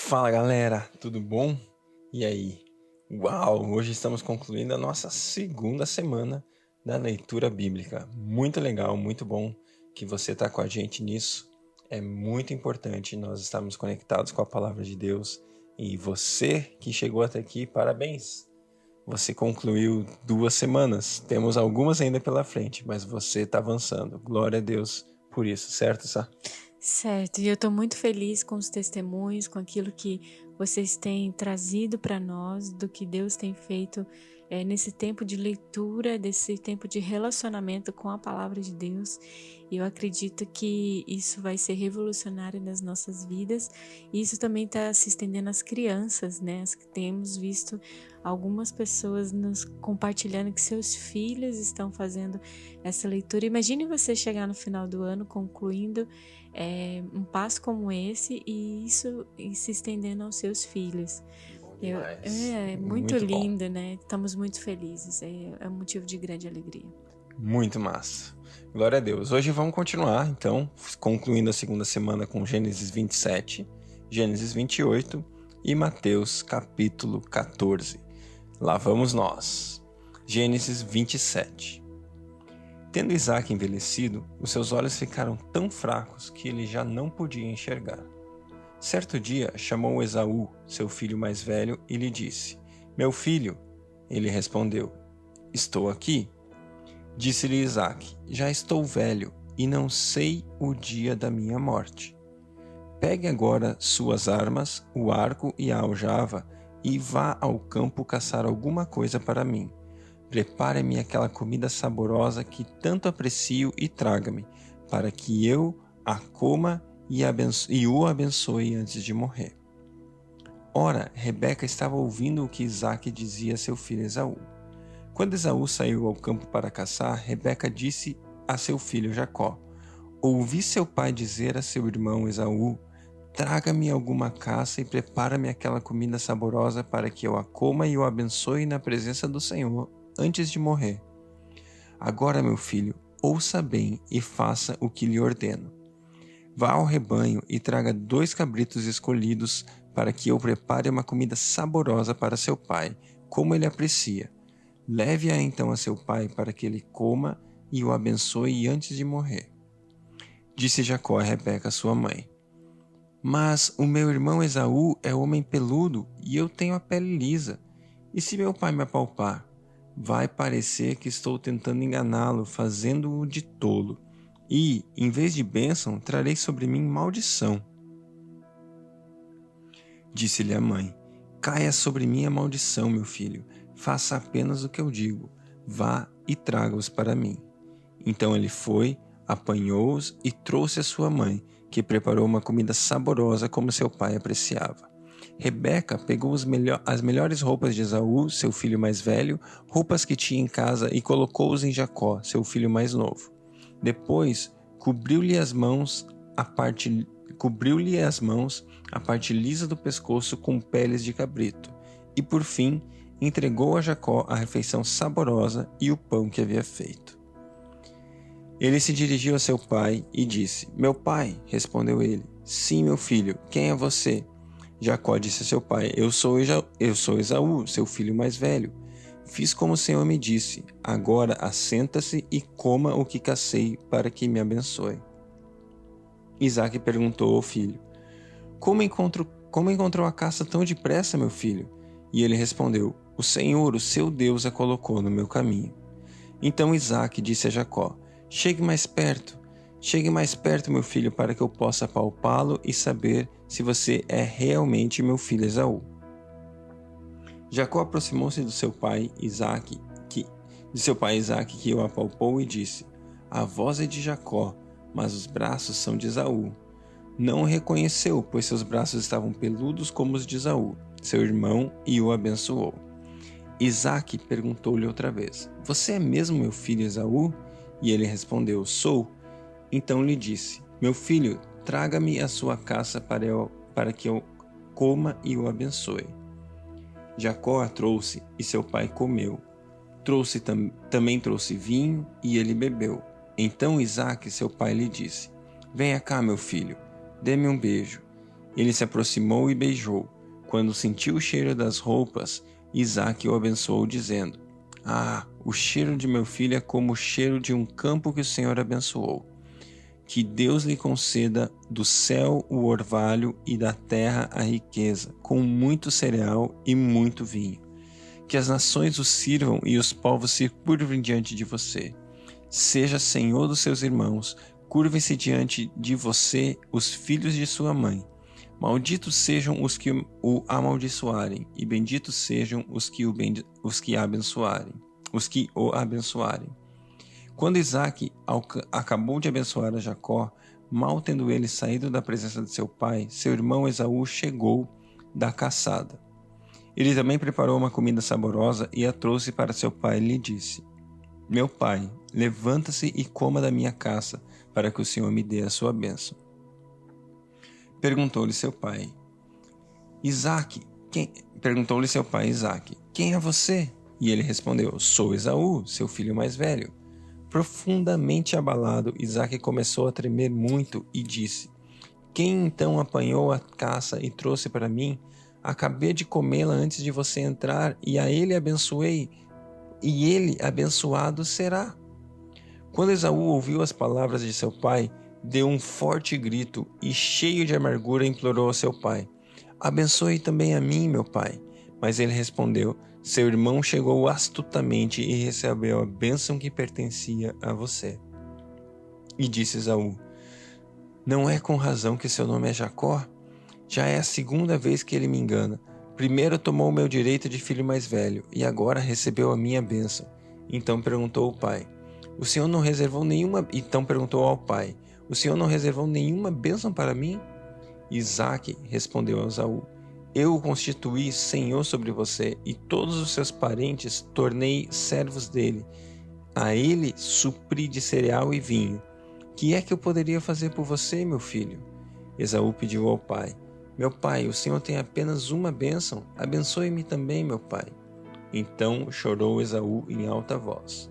Fala galera, tudo bom? E aí? Uau, hoje estamos concluindo a nossa segunda semana da leitura bíblica. Muito legal, muito bom que você está com a gente nisso. É muito importante nós estarmos conectados com a palavra de Deus. E você que chegou até aqui, parabéns! Você concluiu 2 semanas. Temos algumas ainda pela frente, mas você está avançando. Glória a Deus por isso, certo, Sá? Certo, e eu estou muito feliz com os testemunhos, com aquilo que vocês têm trazido para nós, do que Deus tem feito nesse tempo de leitura, desse tempo de relacionamento com a palavra de Deus. E eu acredito que isso vai ser revolucionário nas nossas vidas. E isso também está se estendendo às crianças, né? Temos visto algumas pessoas nos compartilhando que seus filhos estão fazendo essa leitura. Imagine você chegar no final do ano concluindo um passo como esse e isso se estendendo aos seus filhos. Demais. É muito Muito bom. lindo, né? Estamos muito felizes, é um motivo de grande alegria. Muito massa. Glória a Deus. Hoje vamos continuar, então, concluindo a segunda semana com Gênesis 27, Gênesis 28 e Mateus capítulo 14. Lá vamos nós. Gênesis 27. Tendo Isaac envelhecido, os seus olhos ficaram tão fracos que ele já não podia enxergar. Certo dia chamou Esaú, seu filho mais velho, e lhe disse: Meu filho. Ele respondeu: Estou aqui. Disse-lhe Isaque: Já estou velho e não sei o dia da minha morte. Pegue agora suas armas, o arco e a aljava, e vá ao campo caçar alguma coisa para mim. Prepare-me aquela comida saborosa que tanto aprecio e traga-me, para que eu a coma e o abençoe antes de morrer. Ora, Rebeca estava ouvindo o que Isaque dizia a seu filho Esaú. Quando Esaú saiu ao campo para caçar, Rebeca disse a seu filho Jacó: Ouvi seu pai dizer a seu irmão Esaú: Traga-me alguma caça e prepara-me aquela comida saborosa para que eu a coma e o abençoe na presença do Senhor antes de morrer. Agora, meu filho, ouça bem e faça o que lhe ordeno. Vá ao rebanho e traga 2 cabritos escolhidos para que eu prepare uma comida saborosa para seu pai, como ele aprecia. Leve-a então a seu pai para que ele coma e o abençoe antes de morrer. Disse Jacó a Rebeca, sua mãe: Mas o meu irmão Esaú é homem peludo e eu tenho a pele lisa. E se meu pai me apalpar? Vai parecer que estou tentando enganá-lo, fazendo-o de tolo. E, em vez de bênção, trarei sobre mim maldição. Disse-lhe a mãe: Caia sobre mim a maldição, meu filho. Faça apenas o que eu digo. Vá e traga-os para mim. Então ele foi, apanhou-os e trouxe a sua mãe, que preparou uma comida saborosa como seu pai apreciava. Rebeca pegou as melhores roupas de Esaú, seu filho mais velho, roupas que tinha em casa, e colocou-os em Jacó, seu filho mais novo. Depois, cobriu-lhe as mãos, a parte lisa do pescoço com peles de cabrito. E por fim, entregou a Jacó a refeição saborosa e o pão que havia feito. Ele se dirigiu a seu pai e disse: Meu pai, respondeu ele. Sim, meu filho, quem é você? Jacó disse a seu pai: Eu sou Esaú, seu filho mais velho. Fiz como o Senhor me disse. Agora assenta-se e coma o que cacei para que me abençoe. Isaque perguntou ao filho: Como encontrou a caça tão depressa, meu filho? E ele respondeu: O Senhor, o seu Deus, a colocou no meu caminho. Então Isaque disse a Jacó: Chegue mais perto, meu filho, para que eu possa palpá-lo e saber se você é realmente meu filho Esaú. Jacó aproximou-se do seu pai Isaque, que o apalpou e disse: A voz é de Jacó, mas os braços são de Esaú. Não o reconheceu, pois seus braços estavam peludos como os de Esaú, seu irmão, e o abençoou. Isaque perguntou-lhe outra vez: Você é mesmo meu filho Esaú? E ele respondeu: Sou. Então lhe disse: Meu filho, traga-me a sua caça para que eu coma e o abençoe. Jacó a trouxe e seu pai comeu. Também trouxe vinho e ele bebeu. Então Isaque, seu pai, lhe disse: Venha cá, meu filho, dê-me um beijo. Ele se aproximou e beijou. Quando sentiu o cheiro das roupas, Isaque o abençoou, dizendo: Ah, o cheiro de meu filho é como o cheiro de um campo que o Senhor abençoou. Que Deus lhe conceda do céu o orvalho e da terra a riqueza, com muito cereal e muito vinho. Que as nações o sirvam e os povos se curvem diante de você. Seja senhor dos seus irmãos, curvem-se diante de você os filhos de sua mãe. Malditos sejam os que o amaldiçoarem, e benditos sejam os que o abençoarem. Quando Isaque acabou de abençoar a Jacó, mal tendo ele saído da presença de seu pai, seu irmão Esaú chegou da caçada. Ele também preparou uma comida saborosa e a trouxe para seu pai e lhe disse: Meu pai, levanta-se e coma da minha caça, para que o Senhor me dê a sua bênção. Perguntou-lhe seu pai, Isaque, quem é você? E ele respondeu: Sou Esaú, seu filho mais velho. Profundamente abalado, Isaque começou a tremer muito e disse: Quem então apanhou a caça e trouxe para mim? Acabei de comê-la antes de você entrar, e a ele abençoei, e ele abençoado será. Quando Esaú ouviu as palavras de seu pai, deu um forte grito e, cheio de amargura, implorou a seu pai: Abençoe também a mim, meu pai. Mas ele respondeu: Seu irmão chegou astutamente e recebeu a bênção que pertencia a você. E disse Esaú: Não é com razão que seu nome é Jacó? Já é a segunda vez que ele me engana. Primeiro tomou o meu direito de filho mais velho, e agora recebeu a minha bênção. Então perguntou ao pai: O senhor não reservou nenhuma bênção para mim? Isaque respondeu a Esaú: Eu o constituí senhor sobre você, e todos os seus parentes tornei servos dele. A ele supri de cereal e vinho. Que é que eu poderia fazer por você, meu filho? Esaú pediu ao pai: Meu pai, o senhor tem apenas uma bênção. Abençoe-me também, meu pai. Então chorou Esaú em alta voz.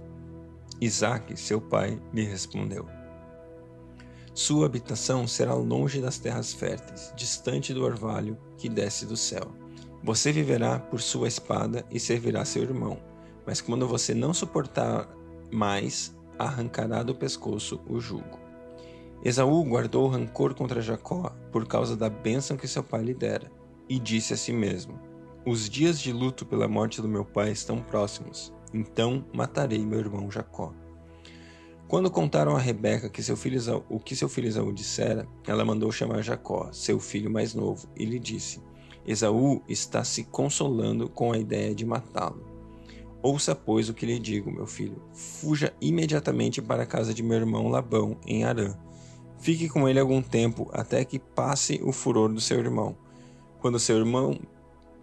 Isaque, seu pai, lhe respondeu: Sua habitação será longe das terras férteis, distante do orvalho que desce do céu. Você viverá por sua espada e servirá seu irmão, mas quando você não suportar mais, arrancará do pescoço o jugo. Esaú guardou rancor contra Jacó por causa da bênção que seu pai lhe dera, e disse a si mesmo: Os dias de luto pela morte do meu pai estão próximos, então matarei meu irmão Jacó. Quando contaram a Rebeca o que seu filho Esaú dissera, ela mandou chamar Jacó, seu filho mais novo, e lhe disse: Esaú está se consolando com a ideia de matá-lo. Ouça, pois, o que lhe digo, meu filho. Fuja imediatamente para a casa de meu irmão Labão, em Harã. Fique com ele algum tempo, até que passe o furor do seu irmão. Quando seu irmão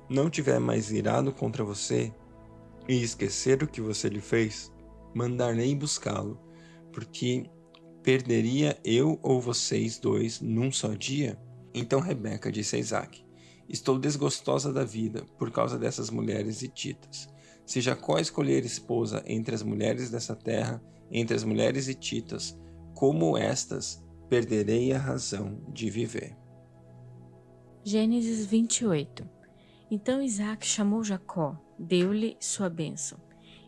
não tiver mais irado contra você e esquecer o que você lhe fez, mandarei buscá-lo, porque perderia eu ou vocês dois num só dia? Então Rebeca disse a Isaque: Estou desgostosa da vida por causa dessas mulheres hititas. Se Jacó escolher esposa entre as mulheres dessa terra, entre as mulheres hititas, como estas, perderei a razão de viver. Gênesis 28. Então Isaque chamou Jacó, deu-lhe sua bênção,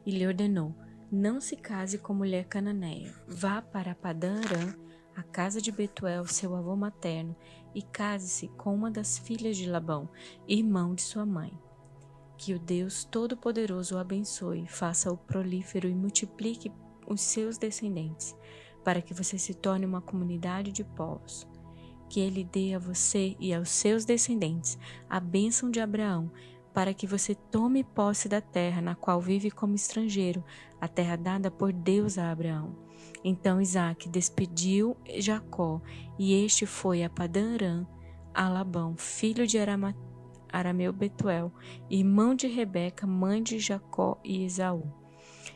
e lhe ordenou: Não se case com mulher cananeia. Vá para Padã-Arã, a casa de Betuel, seu avô materno, e case-se com uma das filhas de Labão, irmão de sua mãe. Que o Deus Todo-Poderoso o abençoe, faça-o prolífero e multiplique os seus descendentes, para que você se torne uma comunidade de povos. Que ele dê a você e aos seus descendentes a bênção de Abraão, para que você tome posse da terra na qual vive como estrangeiro, a terra dada por Deus a Abraão. Então Isaque despediu Jacó, e este foi a Padã-Arã, a Labão, filho de Arameu Betuel, irmão de Rebeca, mãe de Jacó e Esaú.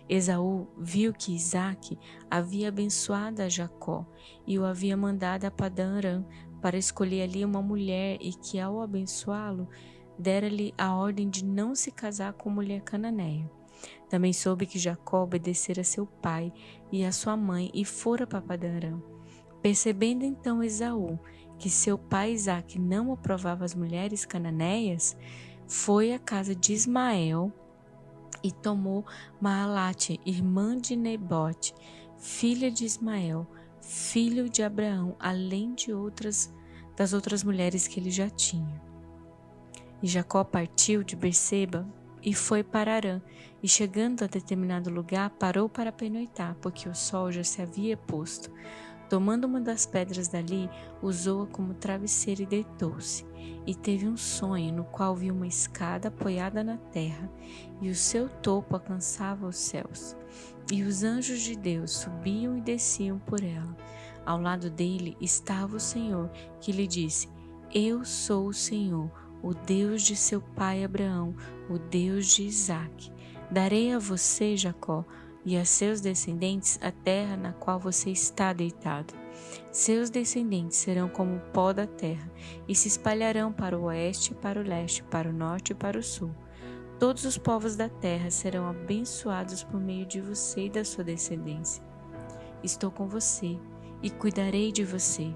Esaú viu que Isaque havia abençoado a Jacó e o havia mandado a Padã-Arã para escolher ali uma mulher, e que, ao abençoá-lo, dera-lhe a ordem de não se casar com mulher cananeia. Também soube que Jacó obedecera a seu pai e a sua mãe e fora para Padã-Arã. Percebendo então Esaú que seu pai Isaque não aprovava as mulheres cananeias, foi à casa de Ismael e tomou Maalate, irmã de Nebote, filha de Ismael, filho de Abraão, além de das outras mulheres que ele já tinha. E Jacó partiu de Berseba e foi para Harã, e chegando a determinado lugar, parou para pernoitar, porque o sol já se havia posto. Tomando uma das pedras dali, usou-a como travesseiro e deitou-se. E teve um sonho, no qual viu uma escada apoiada na terra, e o seu topo alcançava os céus. E os anjos de Deus subiam e desciam por ela. Ao lado dele estava o Senhor, que lhe disse: Eu sou o Senhor, o Deus de seu pai Abraão, o Deus de Isaque. Darei a você, Jacó, e a seus descendentes a terra na qual você está deitado. Seus descendentes serão como o pó da terra, e se espalharão para o oeste, para o leste, para o norte e para o sul. Todos os povos da terra serão abençoados por meio de você e da sua descendência. Estou com você e cuidarei de você.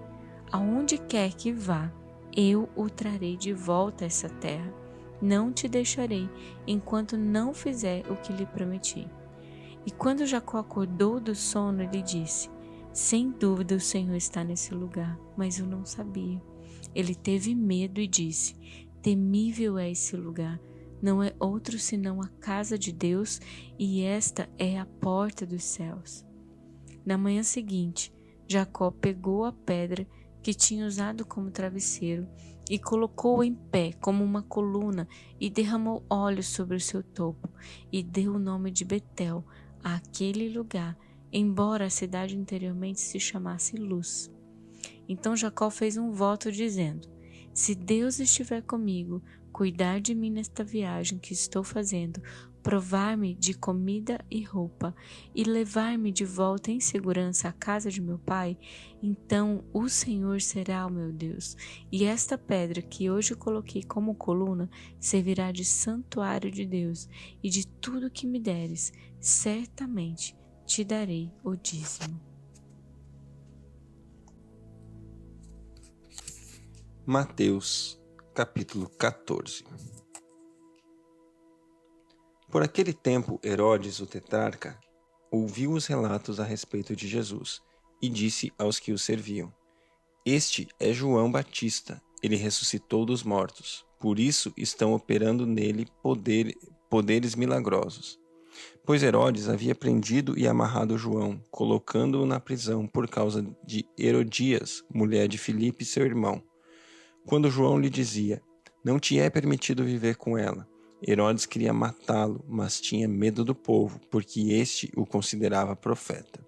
Aonde quer que vá, eu o trarei de volta a essa terra. Não te deixarei enquanto não fizer o que lhe prometi. E quando Jacó acordou do sono, ele disse: Sem dúvida o Senhor está nesse lugar, mas eu não sabia. Ele teve medo e disse: Temível é esse lugar. Não é outro senão a casa de Deus, e esta é a porta dos céus. Na manhã seguinte, Jacó pegou a pedra que tinha usado como travesseiro e colocou-o em pé como uma coluna e derramou óleo sobre o seu topo e deu o nome de Betel àquele lugar, embora a cidade anteriormente se chamasse Luz. Então Jacó fez um voto dizendo: Se Deus estiver comigo, cuidar de mim nesta viagem que estou fazendo, provar-me de comida e roupa e levar-me de volta em segurança à casa de meu pai, então o Senhor será o meu Deus, e esta pedra que hoje coloquei como coluna servirá de santuário de Deus, e de tudo que me deres, certamente te darei o dízimo. Mateus, capítulo 14. Por aquele tempo, Herodes, o tetrarca, ouviu os relatos a respeito de Jesus e disse aos que o serviam: Este é João Batista, ele ressuscitou dos mortos, por isso estão operando nele poderes milagrosos. Pois Herodes havia prendido e amarrado João, colocando-o na prisão por causa de Herodias, mulher de Filipe, seu irmão. Quando João lhe dizia: Não te é permitido viver com ela, Herodes queria matá-lo, mas tinha medo do povo, porque este o considerava profeta.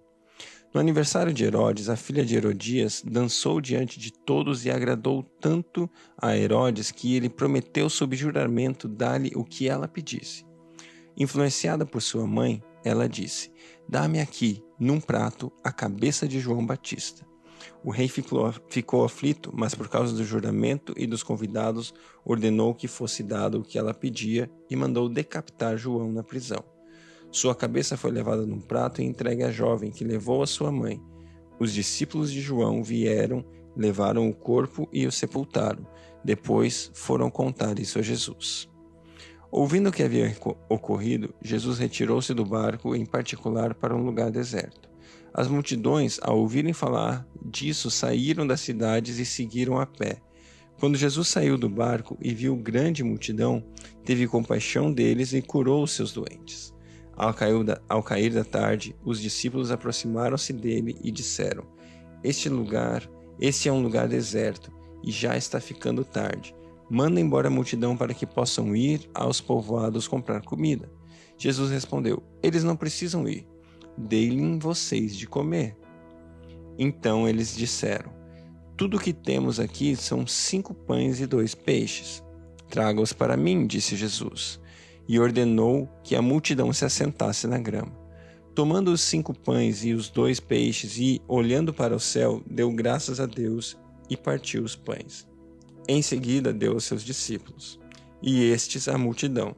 No aniversário de Herodes, a filha de Herodias dançou diante de todos e agradou tanto a Herodes que ele prometeu sob juramento dar-lhe o que ela pedisse. Influenciada por sua mãe, ela disse: Dá-me aqui, num prato, a cabeça de João Batista. O rei ficou aflito, mas por causa do juramento e dos convidados, ordenou que fosse dado o que ela pedia e mandou decapitar João na prisão. Sua cabeça foi levada num prato e entregue à jovem, que levou a sua mãe. Os discípulos de João vieram, levaram o corpo e o sepultaram. Depois foram contar isso a Jesus. Ouvindo o que havia ocorrido, Jesus retirou-se do barco, em particular para um lugar deserto. As multidões, ao ouvirem falar disso, saíram das cidades e seguiram a pé. Quando Jesus saiu do barco e viu grande multidão, teve compaixão deles e curou os seus doentes. Ao cair da tarde, os discípulos aproximaram-se dele e disseram: Este é um lugar deserto e já está ficando tarde. Manda embora a multidão para que possam ir aos povoados comprar comida. Jesus respondeu: Eles não precisam ir. Dei-lhes vocês de comer. Então eles disseram: Tudo o que temos aqui são 5 pães e 2 peixes. Traga-os para mim, disse Jesus, e ordenou que a multidão se assentasse na grama. Tomando os 5 pães e os 2 peixes e, olhando para o céu, deu graças a Deus e partiu os pães. Em seguida deu aos seus discípulos, e estes à multidão.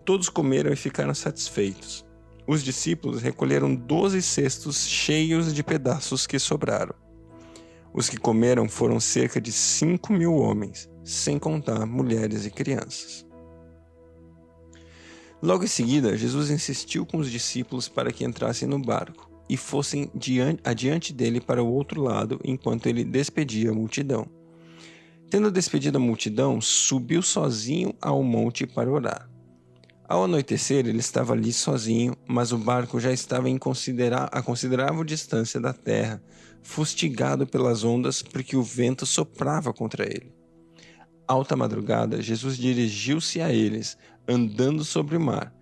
Todos comeram e ficaram satisfeitos. Os discípulos recolheram 12 cestos cheios de pedaços que sobraram. Os que comeram foram cerca de 5.000 homens, sem contar mulheres e crianças. Logo em seguida, Jesus insistiu com os discípulos para que entrassem no barco e fossem adiante dele para o outro lado enquanto ele despedia a multidão. Tendo despedido a multidão, subiu sozinho ao monte para orar. Ao anoitecer, ele estava ali sozinho, mas o barco já estava a considerável distância da terra, fustigado pelas ondas porque o vento soprava contra ele. Alta madrugada, Jesus dirigiu-se a eles, andando sobre o mar.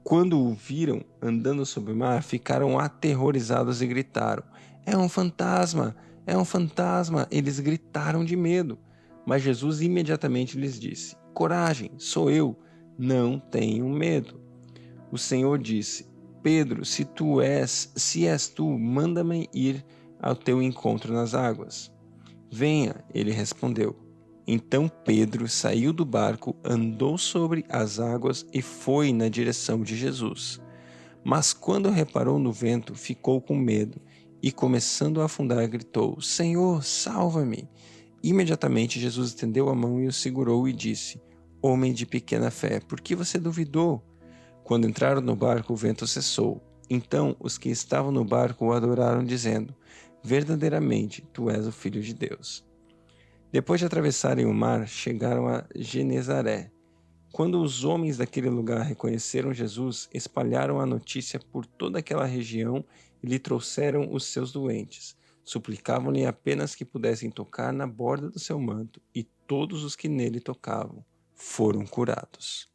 Quando o viram andando sobre o mar, ficaram aterrorizados e gritaram: "É um fantasma! É um fantasma!" Eles gritaram de medo. Mas Jesus imediatamente lhes disse: "Coragem, sou eu, não tenham medo." O Senhor disse: "Pedro, se és tu, manda-me ir ao teu encontro nas águas." "Venha," ele respondeu. Então Pedro saiu do barco, andou sobre as águas e foi na direção de Jesus. Mas quando reparou no vento, ficou com medo e, começando a afundar, gritou: "Senhor, salva-me!" Imediatamente Jesus estendeu a mão e o segurou e disse: "Homem de pequena fé, por que você duvidou?" Quando entraram no barco, o vento cessou. Então os que estavam no barco o adoraram, dizendo: "Verdadeiramente, tu és o Filho de Deus." Depois de atravessarem o mar, chegaram a Genezaré. Quando os homens daquele lugar reconheceram Jesus, espalharam a notícia por toda aquela região e lhe trouxeram os seus doentes. Suplicavam-lhe apenas que pudessem tocar na borda do seu manto, e todos os que nele tocavam foram curados.